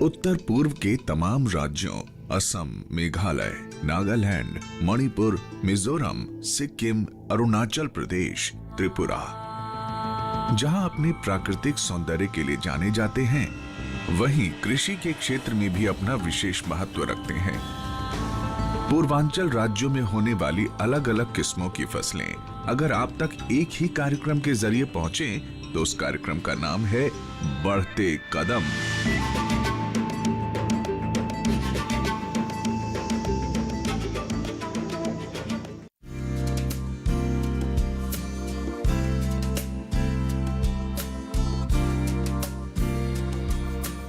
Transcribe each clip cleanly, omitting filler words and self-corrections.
उत्तर पूर्व के तमाम राज्यों असम, मेघालय, नागालैंड, मणिपुर, मिजोरम, सिक्किम, अरुणाचल प्रदेश, त्रिपुरा, जहां अपने प्राकृतिक सौंदर्य के लिए जाने जाते हैं, वहीं कृषि के क्षेत्र में भी अपना विशेष महत्व रखते हैं। पूर्वांचल राज्यों में होने वाली अलग अलग किस्मों की फसलें अगर आप तक एक ही कार्यक्रम के जरिए पहुंचे तो उस कार्यक्रम का नाम है बढ़ते कदम।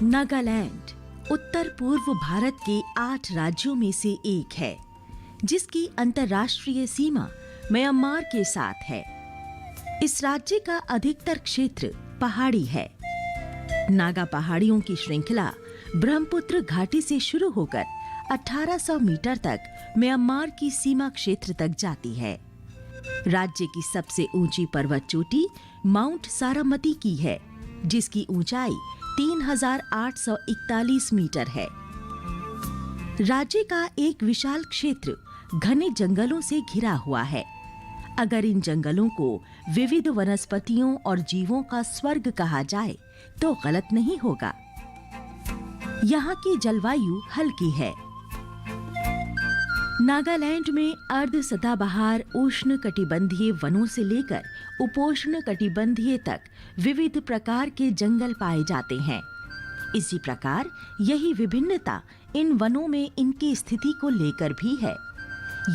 नागालैंड उत्तर पूर्व भारत के 8 राज्यों में से एक है, जिसकी अंतर्राष्ट्रीय सीमा म्यांमार के साथ है। इस राज्य का अधिकतर क्षेत्र पहाड़ी है। नागा पहाड़ियों की श्रृंखला ब्रह्मपुत्र घाटी से शुरू होकर 1800 मीटर तक म्यांमार की सीमा क्षेत्र तक जाती है। राज्य की सबसे ऊंची पर्वत चोटी माउंट सारामती की है, जिसकी ऊंचाई 3841 मीटर है। राज्य का एक विशाल क्षेत्र घने जंगलों से घिरा हुआ है। अगर इन जंगलों को विविध वनस्पतियों और जीवों का स्वर्ग कहा जाए तो गलत नहीं होगा। यहाँ की जलवायु हल्की है। नागालैंड में अर्ध सदाबहार उष्ण कटिबंधीय वनों से लेकर उपोष्ण कटिबंधीय तक विविध प्रकार के जंगल पाए जाते हैं। इसी प्रकार यही विभिन्नता इन वनों में इनकी स्थिति को लेकर भी है।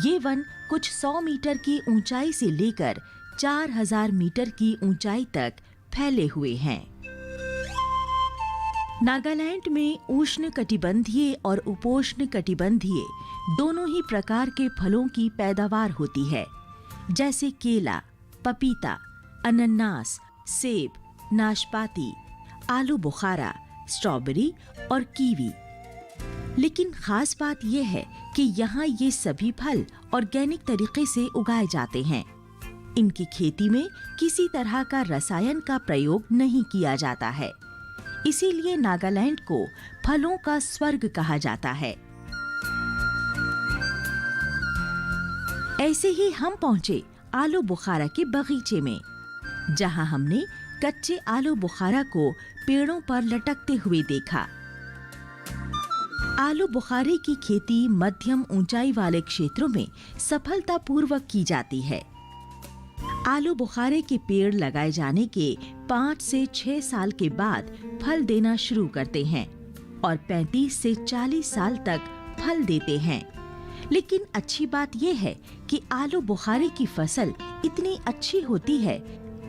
ये वन कुछ 100 मीटर की ऊंचाई से लेकर 4000 मीटर की ऊंचाई तक फैले हुए हैं। नागालैंड में उष्ण कटिबंधीय और उपोष्ण कटिबंधीय दोनों ही प्रकार के फलों की पैदावार होती है, जैसे केला, पपीता, अनन्नास, सेब, नाशपाती, आलू बुखारा, स्ट्रॉबेरी और कीवी। लेकिन खास बात यह है कि यहाँ ये सभी फल ऑर्गेनिक तरीके से उगाए जाते हैं। इनकी खेती में किसी तरह का रसायन का प्रयोग नहीं किया जाता है। इसीलिए नागालैंड को फलों का स्वर्ग कहा जाता है। ऐसे ही हम पहुंचे आलू बुखारा के बगीचे में, जहां हमने कच्चे आलू बुखारा को पेड़ों पर लटकते हुए देखा। आलू बुखारे की खेती मध्यम ऊंचाई वाले क्षेत्रों में सफलतापूर्वक की जाती है। आलू बुखारे के पेड़ लगाए जाने के 5 से 6 साल के बाद फल देना शुरू करते हैं और 35 से 40 साल तक फल देते हैं। लेकिन अच्छी बात यह है कि आलू बुखारे की फसल इतनी अच्छी होती है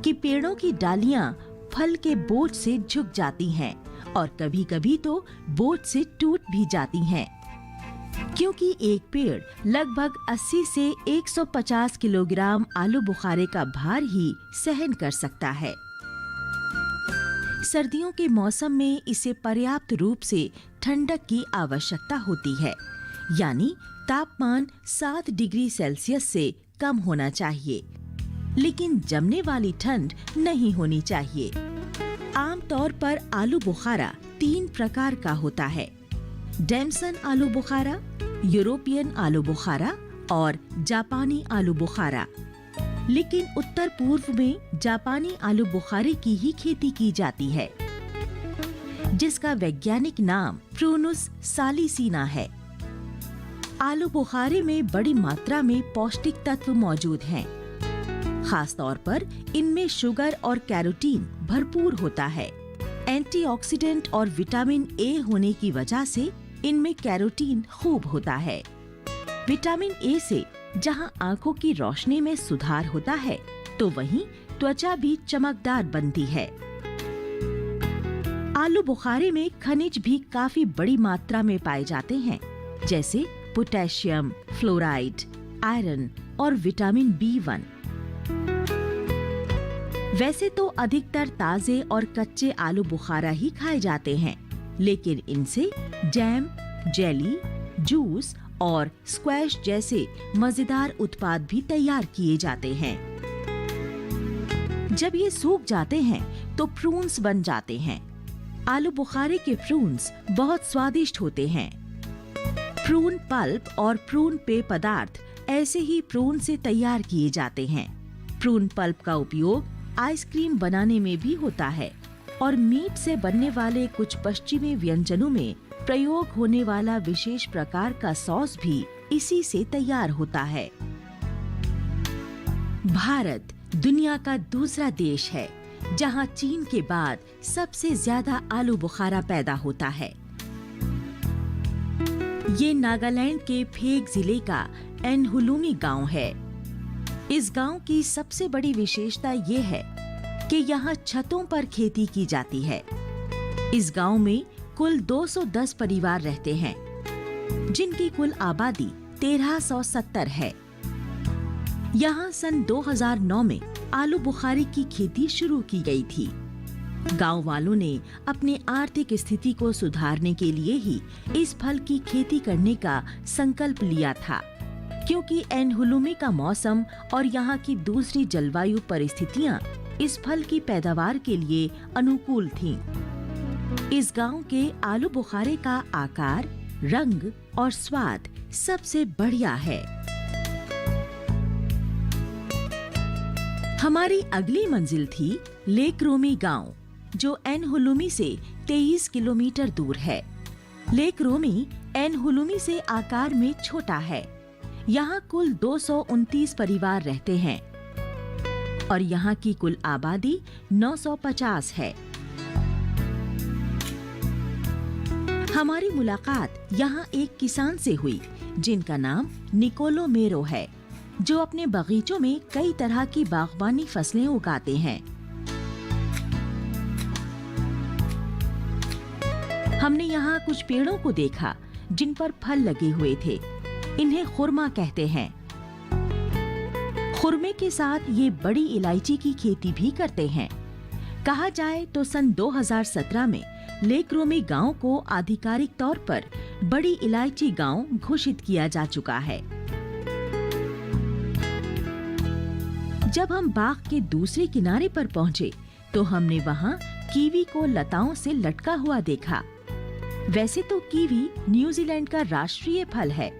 कि पेड़ों की डालियां फल के बोझ से झुक जाती हैं और कभी-कभी तो बोझ से टूट भी जाती हैं, क्योंकि एक पेड़ लगभग 80 से 150 किलोग्राम आलू बुखारे का भार ही सहन कर सकता है। सर्दियों के मौसम में इसे पर्याप्त रूप से ठंडक की आवश्यकता होती है, यानी तापमान 7 डिग्री सेल्सियस से कम होना चाहिए, लेकिन जमने वाली ठंड नहीं होनी चाहिए। आमतौर पर आलू बुखारा 3 प्रकार का होता है: डैमसन आलू बुखारा, यूरोपियन आलू बुखारा और जापानी आलू बुखारा। लेकिन उत्तर पूर्व में जापानी आलू बुखारे की ही खेती की जाती है, जिसका वैज्ञानिक नाम प्रूनुस सालिसिना है। आलू बुखारे में बड़ी मात्रा में पौष्टिक तत्व मौजूद हैं। खास तौर पर इनमें शुगर और कैरोटीन भरपूर होता है। एंटीऑक्सीडेंट और विटामिन ए होने की वजह से इनमें कैरोटीन खूब होता है। विटामिन ए से जहां आंखों की रोशनी में सुधार होता है, तो वहीं त्वचा भी चमकदार बनती है। आलू बुखारे में खनिज भी काफी बड़ी मात्रा में पाए जाते हैं, जैसे पोटेशियम, फ्लोराइड, आयरन और विटामिन B1। वैसे तो अधिकतर ताजे और कच्चे आलू बुखारा ही खाए जाते हैं, लेकिन इनसे जैम, जेली, जूस और स्क्वैश जैसे मजेदार उत्पाद भी तैयार किए जाते हैं। जब ये सूख जाते हैं तो प्रून्स बन जाते हैं। आलू बुखारे के प्रून्स बहुत स्वादिष्ट होते हैं। प्रून पल्प और प्रून पेय पदार्थ ऐसे ही प्रून से तैयार किए जाते हैं। प्रून पल्प का उपयोग आइसक्रीम बनाने में भी होता है और मीट से बनने वाले कुछ पश्चिमी व्यंजनों में प्रयोग होने वाला विशेष प्रकार का सॉस भी इसी से तैयार होता है। भारत दुनिया का दूसरा देश है जहां चीन के बाद सबसे ज्यादा आलू बुखारा पैदा होता है। ये नागालैंड के फेक जिले का एनहुलुमी गांव है। इस गांव की सबसे बड़ी विशेषता ये है कि यहाँ छतों पर खेती की जाती है। इस गांव में कुल 210 परिवार रहते हैं, जिनकी कुल आबादी 1370 है। यहाँ सन 2009 में आलू बुखारे की खेती शुरू की गई थी। गांव वालों ने अपनी आर्थिक स्थिति को सुधारने के लिए ही इस फल की खेती करने का संकल्प लिया था, क्योंकि एनहुलुमी का मौसम और यहाँ की दूसरी जलवायु परिस्थितियाँ इस फल की पैदावार के लिए अनुकूल थीं। इस गांव के आलू बुखारे का आकार, रंग और स्वाद सबसे बढ़िया है। हमारी अगली मंजिल थी लेक रोमी गांव, जो एनहुलुमी से 23 किलोमीटर दूर है। लेक रोमी एनहुलुमी से आकार में छोटा है। यहाँ कुल 229 परिवार रहते हैं और यहाँ की कुल आबादी 950 है। हमारी मुलाकात यहाँ एक किसान से हुई जिनका नाम निकोलो मेरो है, जो अपने बगीचों में कई तरह की बागबानी फसलें उगाते हैं। हमने यहाँ कुछ पेड़ों को देखा जिन पर फल लगे हुए थे। इन्हें खुरमा कहते हैं। खुरमे के साथ ये बड़ी इलायची की खेती भी करते हैं। कहा जाए तो सन 2017 में लेक रोमी गांव को आधिकारिक तौर पर बड़ी इलायची गांव घोषित किया जा चुका है। जब हम बाग के दूसरे किनारे पर पहुंचे तो हमने वहां कीवी को लताओं से लटका हुआ देखा। वैसे तो कीवी न्यूजीलैंड का राष्ट्रीय फल है,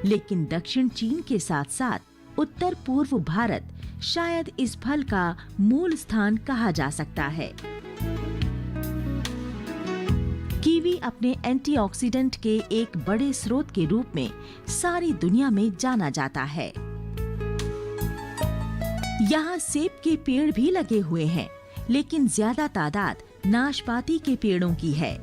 लेकिन दक्षिण चीन के साथ साथ उत्तर पूर्व भारत शायद इस फल का मूल स्थान कहा जा सकता है। कीवी अपने एंटीऑक्सीडेंट के एक बड़े स्रोत के रूप में सारी दुनिया में जाना जाता है। यहाँ सेब के पेड़ भी लगे हुए हैं, लेकिन ज्यादा तादाद नाशपाती के पेड़ों की है।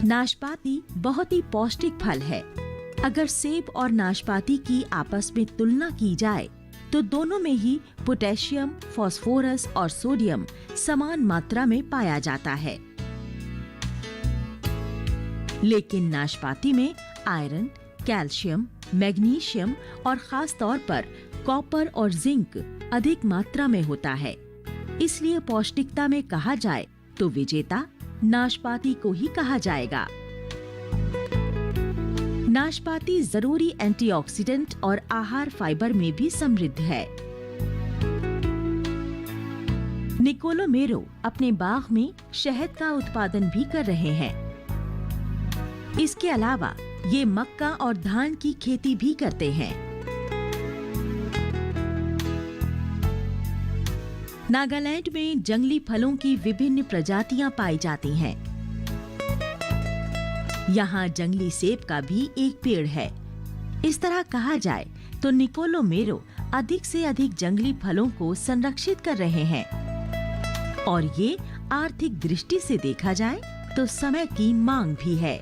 नाशपाती बहुत ही पौष्टिक फल है। अगर सेब और नाशपाती की आपस में तुलना की जाए तो दोनों में ही पोटेशियम, फास्फोरस और सोडियम समान मात्रा में पाया जाता है। लेकिन नाशपाती में आयरन, कैल्शियम, मैग्नीशियम और खास तौर पर कॉपर और जिंक अधिक मात्रा में होता है। इसलिए पौष्टिकता में कहा जाए तो विजेता नाशपाती को ही कहा जाएगा। नाशपाती जरूरी एंटीऑक्सीडेंट और आहार फाइबर में भी समृद्ध है। निकोलो मेरो अपने बाग में शहद का उत्पादन भी कर रहे हैं। इसके अलावा ये मक्का और धान की खेती भी करते हैं। नागालैंड में जंगली फलों की विभिन्न प्रजातियां पाई जाती हैं। यहाँ जंगली सेब का भी एक पेड़ है। इस तरह कहा जाए तो निकोलो मेरो अधिक से अधिक जंगली फलों को संरक्षित कर रहे हैं और ये आर्थिक दृष्टि से देखा जाए तो समय की मांग भी है।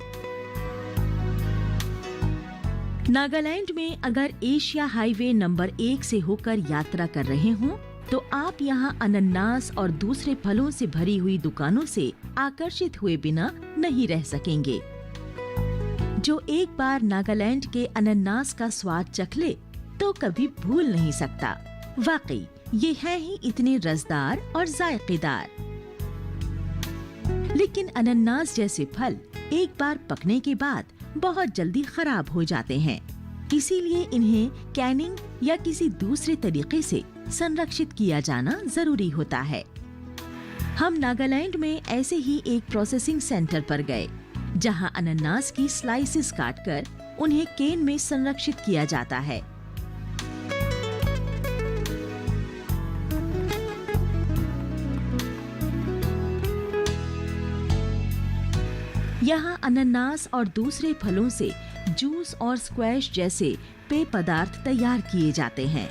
नागालैंड में अगर एशिया हाईवे नंबर 1 से होकर यात्रा कर रहे हों तो आप यहाँ अनन्नास और दूसरे फलों से भरी हुई दुकानों से आकर्षित हुए बिना नहीं रह सकेंगे। जो एक बार नागालैंड के अनन्नास का स्वाद चख ले तो कभी भूल नहीं सकता। वाकई ये है ही इतने रसदार और जायकेदार। लेकिन अनन्नास जैसे फल एक बार पकने के बाद बहुत जल्दी खराब हो जाते हैं। इसीलिए इन्हें कैनिंग या किसी दूसरे तरीके से संरक्षित किया जाना जरूरी होता है। हम नागालैंड में ऐसे ही एक प्रोसेसिंग सेंटर पर गए, जहां अनानास की स्लाइसेस काटकर उन्हें केन में संरक्षित किया जाता है। यहाँ अनानास और दूसरे फलों से जूस और स्क्वैश जैसे पेय पदार्थ तैयार किए जाते हैं।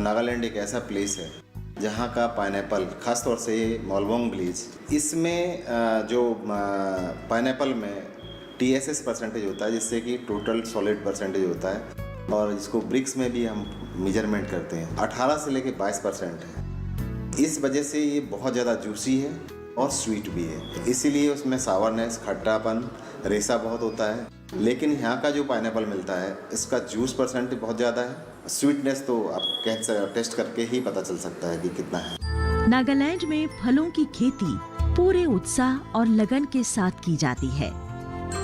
नागालैंड एक ऐसा प्लेस है जहाँ का पाइनएप्पल, खासतौर से मॉलबोंग विलेज, इसमें जो पाइनएप्पल में TSS परसेंटेज होता है, जिससे कि टोटल सॉलिड परसेंटेज होता है, और इसको ब्रिक्स में भी हम मेजरमेंट करते हैं, 18 से लेके 22% है। इस वजह से ये बहुत ज़्यादा जूसी है और स्वीट भी है, इसीलिए उसमें सावरनेस, खट्टापन, रेसा बहुत होता है। लेकिन यहाँ का जो पाइनएप्पल मिलता है, इसका जूस परसेंट बहुत ज़्यादा है, स्वीटनेस तो आप टेस्ट करके ही पता चल सकता है कि कितना है। नागालैंड में फलों की खेती पूरे उत्साह और लगन के साथ की जाती है।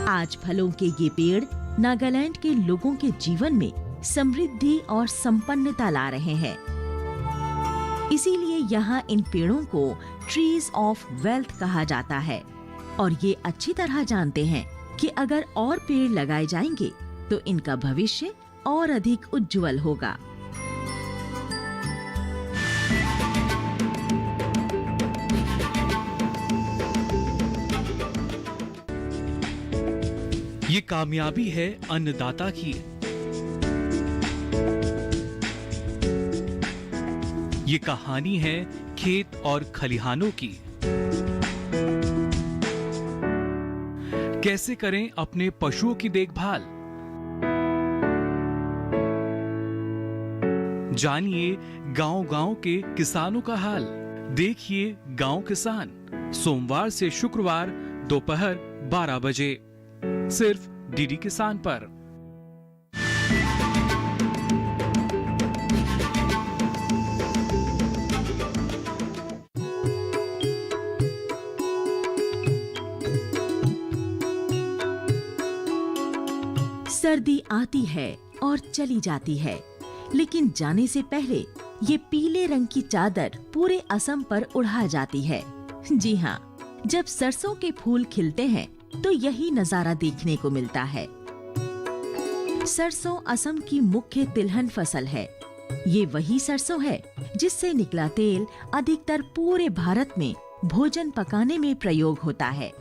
आज फलों के ये पेड़ नागालैंड के लोगों के जीवन में समृद्धि और संपन्नता ला रहे हैं। इसीलिए यहाँ इन पेड़ों को ट्रीज ऑफ वेल्थ कहा जाता है, और ये अच्छी तरह जानते हैं कि अगर और पेड़ लगाए जाएंगे तो इनका भविष्य और अधिक उज्जवल होगा। ये कामयाबी है अन्नदाता की। ये कहानी है खेत और खलिहानों की। कैसे करें अपने पशुओं की देखभाल, जानिए गांव-गांव के किसानों का हाल। देखिए गांव किसान, सोमवार से शुक्रवार दोपहर 12 बजे, सिर्फ डीडी किसान पर। सर्दी आती है और चली जाती है, लेकिन जाने से पहले ये पीले रंग की चादर पूरे असम पर उड़ा जाती है। जी हाँ, जब सरसों के फूल खिलते हैं तो यही नजारा देखने को मिलता है। सरसों असम की मुख्य तिलहन फसल है। ये वही सरसों है जिससे निकला तेल अधिकतर पूरे भारत में भोजन पकाने में प्रयोग होता है।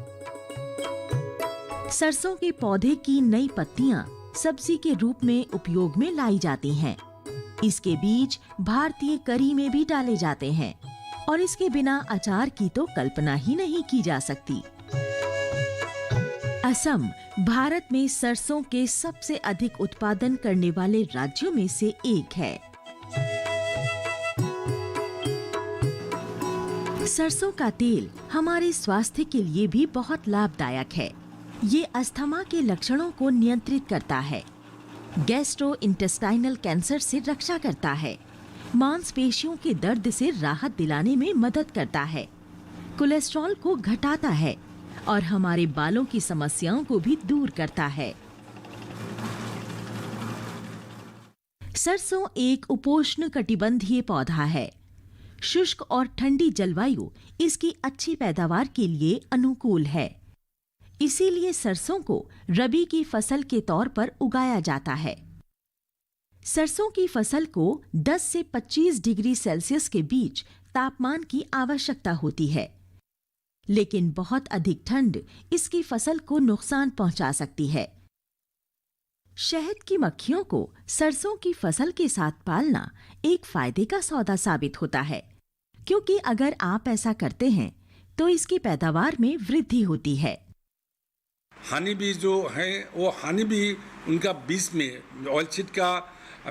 सरसों के पौधे की नई पत्तियां सब्जी के रूप में उपयोग में लाई जाती हैं। इसके बीज भारतीय करी में भी डाले जाते हैं, और इसके बिना अचार की तो कल्पना ही नहीं की जा सकती। असम भारत में सरसों के सबसे अधिक उत्पादन करने वाले राज्यों में से एक है। सरसों का तेल हमारे स्वास्थ्य के लिए भी बहुत लाभदायक है। ये अस्थमा के लक्षणों को नियंत्रित करता है, गैस्ट्रोइंटेस्टाइनल कैंसर से रक्षा करता है, मांसपेशियों के दर्द से राहत दिलाने में मदद करता है, कोलेस्ट्रॉल को घटाता है और हमारे बालों की समस्याओं को भी दूर करता है। सरसों एक उपोष्ण कटिबंधीय पौधा है। शुष्क और ठंडी जलवायु इसकी अच्छी पैदावार के लिए अनुकूल है। इसीलिए सरसों को रबी की फसल के तौर पर उगाया जाता है। सरसों की फसल को 10 से 25 डिग्री सेल्सियस के बीच तापमान की आवश्यकता होती है, लेकिन बहुत अधिक ठंड इसकी फसल को नुकसान पहुंचा सकती है। शहद की मक्खियों को सरसों की फसल के साथ पालना एक फायदे का सौदा साबित होता है, क्योंकि अगर आप ऐसा करते हैं तो इसकी पैदावार में वृद्धि होती है। हनी बी जो है वो हनी बी उनका बीज में ऑयल सीड का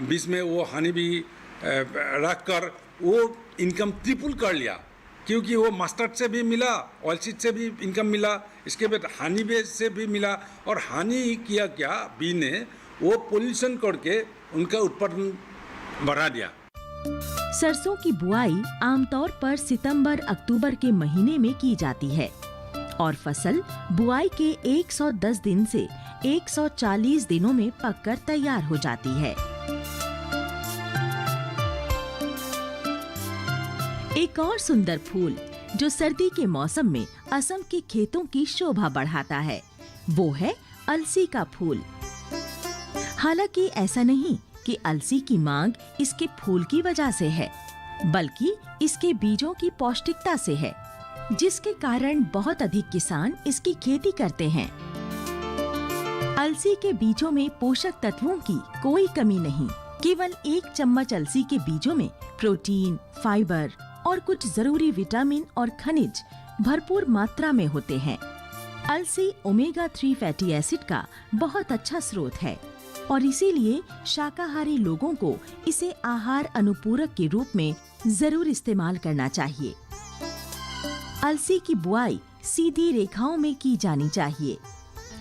बीज में वो हनी बी रख कर वो इनकम ट्रिपल कर लिया, क्योंकि वो मस्टर्ड से भी मिला, ऑयल सीड से भी इनकम मिला, इसके बाद हनी बी से भी मिला। और हनी किया क्या, बी ने वो पोल्यूशन करके उनका उत्पादन बढ़ा दिया। सरसों की बुआई आमतौर पर सितंबर-अक्टूबर के महीने में की जाती है और फसल बुआई के 110 दिन से 140 दिनों में पककर तैयार हो जाती है। एक और सुंदर फूल जो सर्दी के मौसम में असम के खेतों की शोभा बढ़ाता है वो है अलसी का फूल। हालांकि ऐसा नहीं कि अलसी की मांग इसके फूल की वजह से है, बल्कि इसके बीजों की पौष्टिकता से है, जिसके कारण बहुत अधिक किसान इसकी खेती करते हैं। अलसी के बीजों में पोषक तत्वों की कोई कमी नहीं। केवल 1 चम्मच अलसी के बीजों में प्रोटीन, फाइबर और कुछ जरूरी विटामिन और खनिज भरपूर मात्रा में होते हैं। अलसी ओमेगा 3 फैटी एसिड का बहुत अच्छा स्रोत है और इसीलिए शाकाहारी लोगों को इसे आहार अनुपूरक के रूप में जरूर इस्तेमाल करना चाहिए। अलसी की बुआई सीधी रेखाओं में की जानी चाहिए।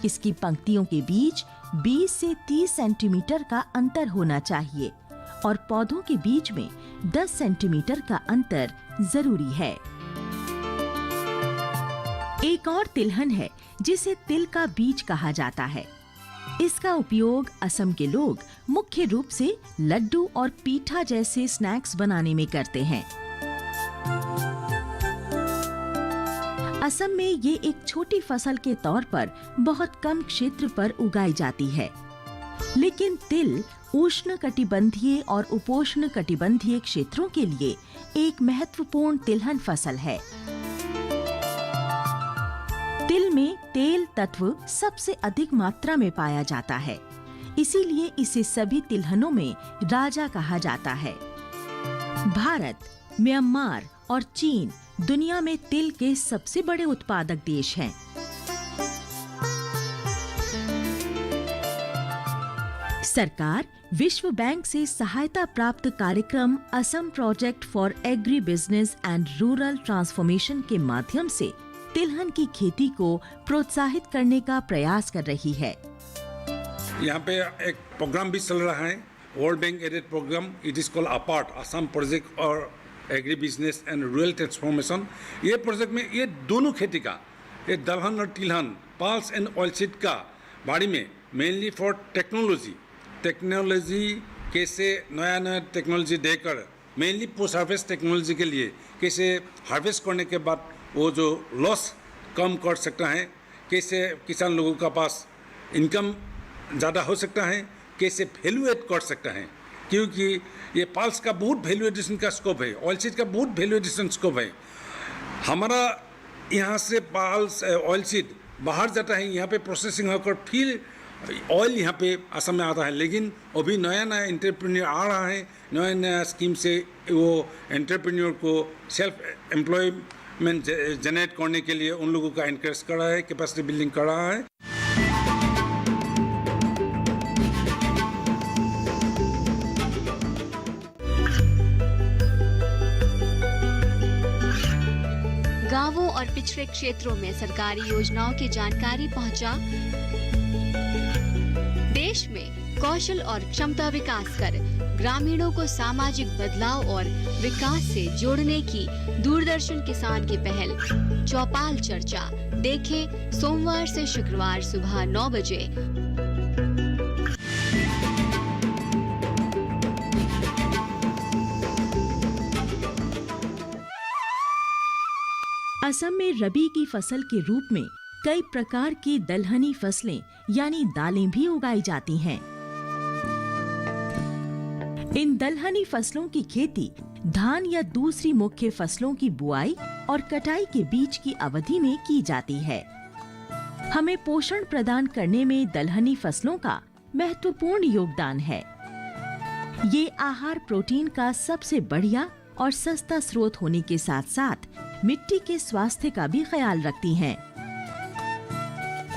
इसकी पंक्तियों के बीच 20 से 30 सेंटीमीटर का अंतर होना चाहिए और पौधों के बीच में 10 सेंटीमीटर का अंतर जरूरी है। एक और तिलहन है जिसे तिल का बीज कहा जाता है। इसका उपयोग असम के लोग मुख्य रूप से लड्डू और पीठा जैसे स्नैक्स बनाने में करते हैं। असम में ये एक छोटी फसल के तौर पर बहुत कम क्षेत्र पर उगाई जाती है, लेकिन तिल उष्ण कटिबंधीय और उपोष्ण कटिबंधीय क्षेत्रों के लिए एक महत्वपूर्ण तिलहन फसल है। तिल में तेल तत्व सबसे अधिक मात्रा में पाया जाता है, इसीलिए इसे सभी तिलहनों में राजा कहा जाता है। भारत, म्यांमार और चीन दुनिया में तिल के सबसे बड़े उत्पादक देश हैं। सरकार विश्व बैंक से सहायता प्राप्त कार्यक्रम Assam project for agree business and rural transformation के माध्यम से तिलहन की खेती को प्रोत्साहित करने का प्रयास कर रही है। यहाँ पे एक प्रोग्राम भी चल रहा है, World Bank aided program. It is called APART, Assam project और agri business and rural transformation. ये प्रोजेक्ट में ये दोनों खेती का, ये दलहन और तिलहन, पल्स एंड ऑयलसीड का बाड़ी में मेनली फॉर टेक्नोलॉजी कैसे नया नया टेक्नोलॉजी देकर मेनली पोस्ट हार्वेस्ट टेक्नोलॉजी के लिए कैसे हार्वेस्ट करने के बाद वो जो लॉस कम कर सकता है, कैसे किसान लोगों का पास इनकम ज़्यादा हो सकता है, कैसे वैल्यू एड कर सकता है, क्योंकि ये पल्स का बहुत वैल्यू एडिशन का स्कोप है, ऑयलसीड का बहुत वैल्यू एडिशन स्कोप है। हमारा यहाँ से पल्स ऑयलसीड बाहर जाता है, यहाँ पे प्रोसेसिंग होकर फिर ऑयल यहाँ पे असम में आता है। लेकिन अभी नया नया एंटरप्रेन्योर आ रहा है, नया नया स्कीम से वो एंटरप्रेन्योर को सेल्फ एम्प्लॉयमेंट जनरेट करने के लिए उन लोगों का इनकरेज कर रहा है, कैपेसिटी बिल्डिंग कर रहा है। गांवों और पिछड़े क्षेत्रों में सरकारी योजनाओं की जानकारी पहुंचा। देश में कौशल और क्षमता विकास कर ग्रामीणों को सामाजिक बदलाव और विकास से जोड़ने की दूरदर्शन किसान की पहल चौपाल चर्चा देखें सोमवार से शुक्रवार सुबह 9 बजे। असम में रबी की फसल के रूप में कई प्रकार की दलहनी फसलें यानी दालें भी उगाई जाती हैं। इन दलहनी फसलों की खेती धान या दूसरी मुख्य फसलों की बुआई और कटाई के बीच की अवधि में की जाती है। हमें पोषण प्रदान करने में दलहनी फसलों का महत्वपूर्ण योगदान है। ये आहार प्रोटीन का सबसे बढ़िया और सस्ता स्रोत होने के साथ साथ मिट्टी के स्वास्थ्य का भी ख्याल रखती हैं।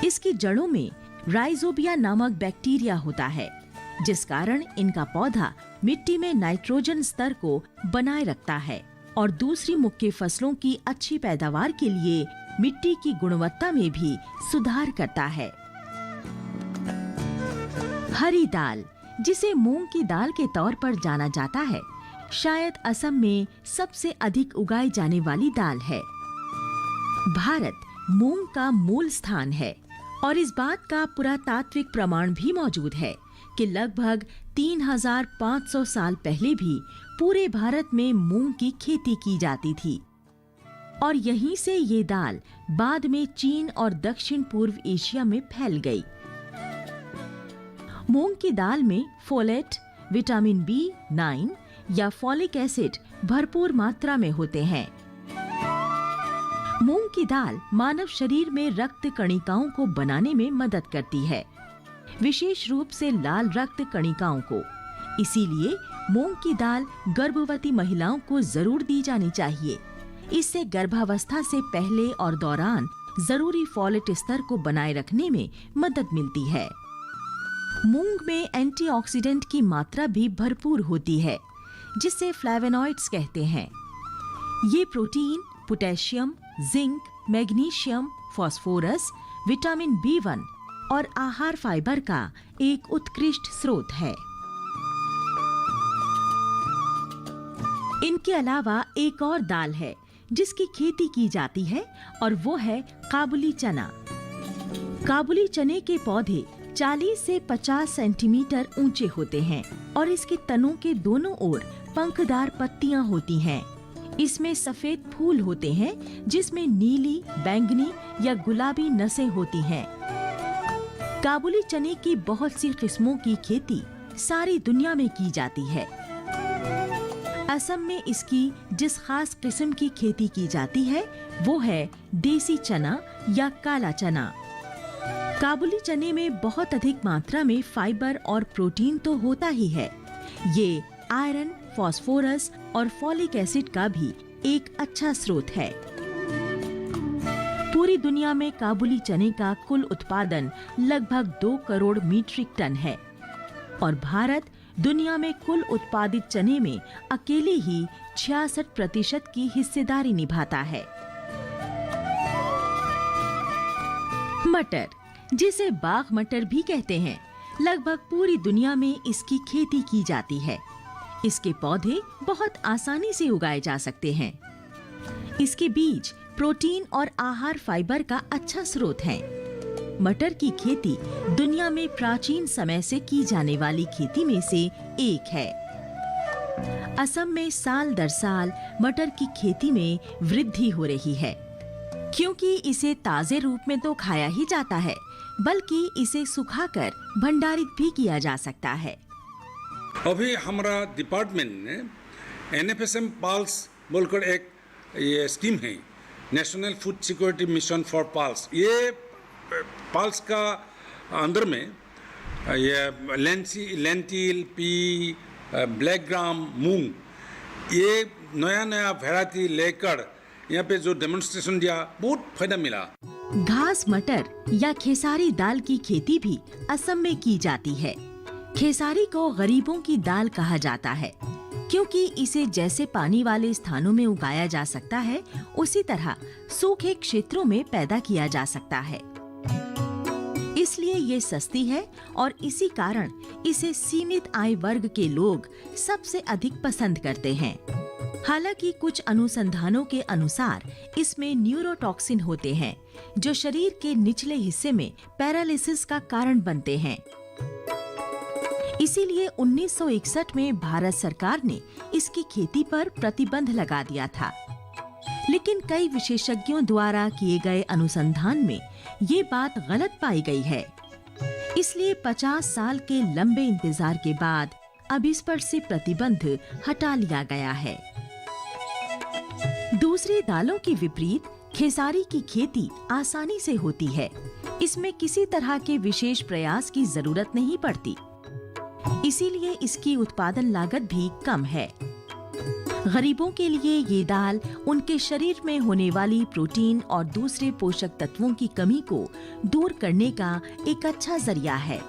इसकी जड़ों में राइजोबिया नामक बैक्टीरिया होता है, जिस कारण इनका पौधा मिट्टी में नाइट्रोजन स्तर को बनाए रखता है और दूसरी मुख्य फसलों की अच्छी पैदावार के लिए मिट्टी की गुणवत्ता में भी सुधार करता है। हरी दाल, जिसे मूंग की दाल के तौर पर जाना जाता है, शायद असम में सबसे अधिक उगाई जाने वाली दाल है। भारत मूंग का मूल स्थान है और इस बात का पुरातात्विक प्रमाण भी मौजूद है कि लगभग 3500 साल पहले भी पूरे भारत में मूंग की खेती की जाती थी और यहीं से ये दाल बाद में चीन और दक्षिण पूर्व एशिया में फैल गई। मूंग की दाल में फोलेट, विटामिन B9 या फॉलिक एसिड भरपूर मात्रा में होते हैं। मूंग की दाल मानव शरीर में रक्त कणिकाओं को बनाने में मदद करती है, विशेष रूप से लाल रक्त कणिकाओं को। इसीलिए मूंग की दाल गर्भवती महिलाओं को जरूर दी जानी चाहिए। इससे गर्भावस्था से पहले और दौरान जरूरी फॉलेट स्तर को बनाए रखने में मदद मिलती है। मूंग में एंटीऑक्सीडेंट की मात्रा भी भरपूर होती है, जिसे फ्लेवोनॉइड्स कहते हैं। ये protein, potassium, zinc, magnesium, phosphorus, vitamin B1 और आहार फाइबर का एक उत्कृष्ट स्रोत है। इनके अलावा एक और दाल है जिसकी खेती की जाती है और वो है काबुली चना। काबुली चने के पौधे 40 से 50 सेंटीमीटर ऊंचे होते हैं और इसके तनों के दोनों ओर पंखदार पत्तियां होती हैं। इसमें सफेद फूल होते हैं जिसमें नीली, बैंगनी या गुलाबी नसें होती हैं। काबुली चने की बहुत सी किस्मों की खेती सारी दुनिया में की जाती है। असम में इसकी जिस खास किस्म की खेती की जाती है वो है देसी चना या काला चना। काबुली चने में बहुत अधिक मात्रा में फाइबर और प्रोटीन तो होता ही है, ये आयरन, फास्फोरस और फॉलिक एसिड का भी एक अच्छा स्रोत है। पूरी दुनिया में काबुली चने का कुल उत्पादन लगभग 2 करोड़ मीट्रिक टन है और भारत दुनिया में कुल उत्पादित चने में अकेले ही 66% की हिस्सेदारी निभाता है। मटर, जिसे बाग मटर भी कहते हैं, लगभग पूरी दुनिया में इसकी खेती की जाती है। इसके पौधे बहुत आसानी से उगाए जा सकते हैं। इसके बीज प्रोटीन और आहार फाइबर का अच्छा स्रोत है। मटर की खेती दुनिया में प्राचीन समय से की जाने वाली खेती में से एक है। असम में साल दर साल मटर की खेती में वृद्धि हो रही है, क्योंकि इसे ताजे रूप में तो खाया ही जाता है, बल्कि इसे सुखाकर भंडारित भी किया जा सकता है। अभी हमारा डिपार्टमेंट ने NFSM पल्स बोलकर एक ये स्कीम है, national food security mission for pulse. ये पल्स का अंदर में ये लेंटिल, पी, ब्लैक ग्राम, मूंग, ये नया नया वैरायटी लेकर यहाँ पे जो डेमोन्स्ट्रेशन दिया, बहुत फायदा मिला। घास मटर या खेसारी दाल की खेती भी असम में की जाती है। खेसारी को गरीबों की दाल कहा जाता है, क्योंकि इसे जैसे पानी वाले स्थानों में उगाया जा सकता है, उसी तरह सूखे क्षेत्रों में पैदा किया जा सकता है। इसलिए ये सस्ती है और इसी कारण इसे सीमित आय वर्ग के लोग सबसे अधिक पसंद करते हैं। हालांकि कुछ अनुसंधानों के अनुसार इसमें न्यूरोटॉक्सिन होते हैं, जो शरीर के निचले हिस्से में पैरालिसिस का कारण बनते हैं। इसीलिए 1961 में भारत सरकार ने इसकी खेती पर प्रतिबंध लगा दिया था। लेकिन कई विशेषज्ञों द्वारा किए गए अनुसंधान में ये बात गलत पाई गई है। इसलिए 50 साल के लंबे इंतजार के बाद अब इस पर से प्रतिबंध हटा लिया गया है। दूसरी दालों के विपरीत खेसारी की खेती आसानी से होती है। इसमें किसी तरह के विशेष प्रयास की जरूरत नहीं पड़ती। इसीलिए इसकी उत्पादन लागत भी कम है। गरीबों के लिए ये दाल उनके शरीर में होने वाली प्रोटीन और दूसरे पोषक तत्वों की कमी को दूर करने का एक अच्छा जरिया है।